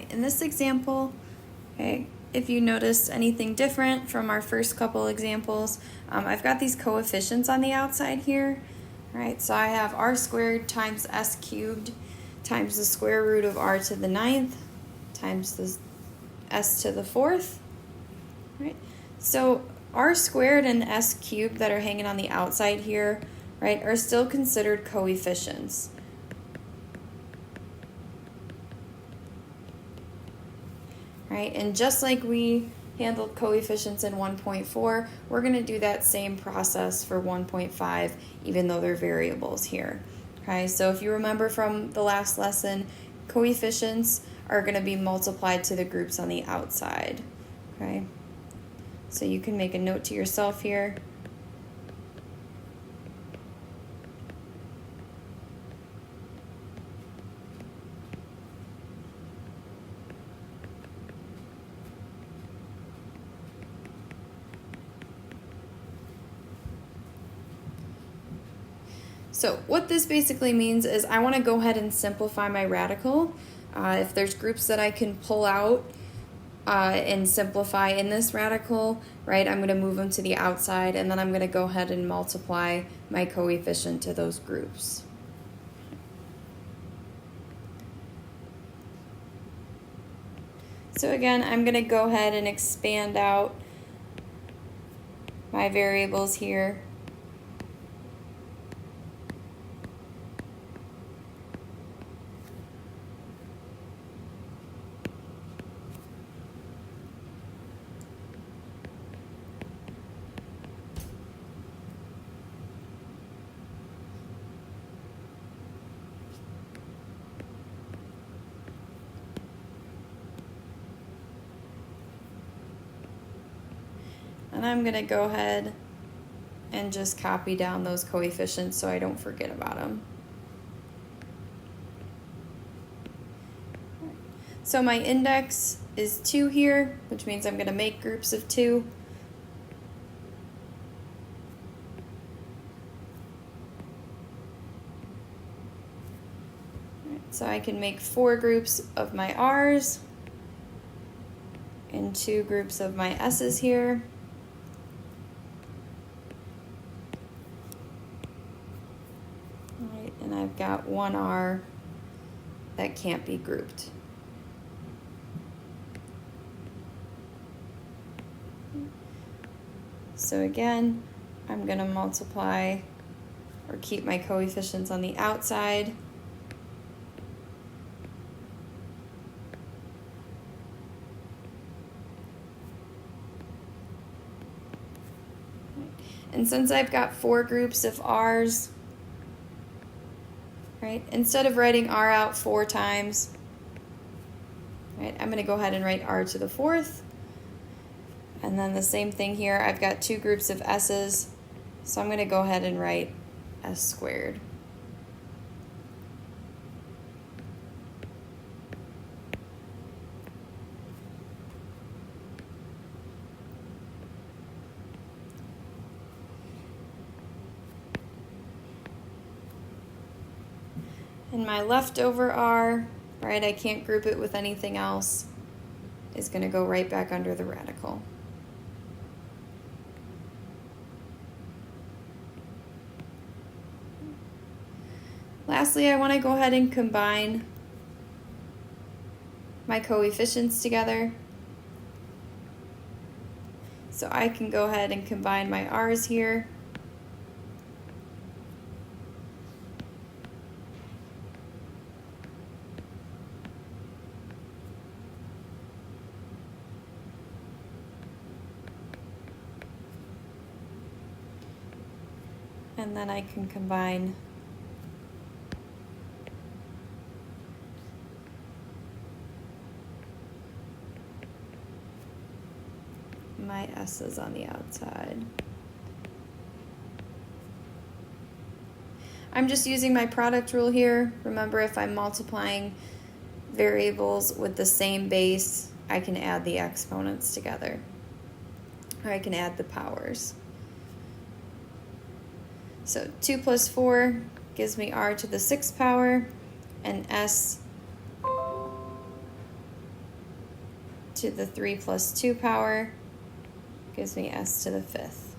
in this example, okay, if you noticed anything different from our first couple examples, I've got these coefficients on the outside here. All right, so I have r squared times s cubed times the square root of r to the 9th times the s to the 4th. Right? So r squared and s cubed that are hanging on the outside here, right, are still considered coefficients. Right? And just like we handled coefficients in 1.4, we're going to do that same process for 1.5, even though they're variables here. Okay, so if you remember from the last lesson, coefficients are going to be multiplied to the groups on the outside. Okay, so you can make a note to yourself here. So what this basically means is I want to go ahead and simplify my radical. If there's groups that I can pull out and simplify in this radical, right, I'm going to move them to the outside, and then I'm going to go ahead and multiply my coefficient to those groups. So again, I'm going to go ahead and expand out my variables here. And I'm going to go ahead and just copy down those coefficients so I don't forget about them. So my index is 2 here, which means I'm going to make groups of 2. So I can make 4 groups of my r's and 2 groups of my s's here. Right, and I've got 1 r that can't be grouped. So again, I'm going to multiply or keep my coefficients on the outside. And since I've got 4 groups of r's, right, instead of writing r out 4 times, right, I'm going to go ahead and write r to the 4th. And then the same thing here, I've got 2 groups of s's, so I'm going to go ahead and write s squared. And my leftover r, right, I can't group it with anything else, is going to go right back under the radical. Lastly, I want to go ahead and combine my coefficients together. So I can go ahead and combine my r's here. And then I can combine my s's on the outside. I'm just using my product rule here. Remember, if I'm multiplying variables with the same base, I can add the exponents together, or I can add the powers. So 2 plus 4 gives me r to the 6th power, and s to the 3 plus 2 power gives me s to the 5th.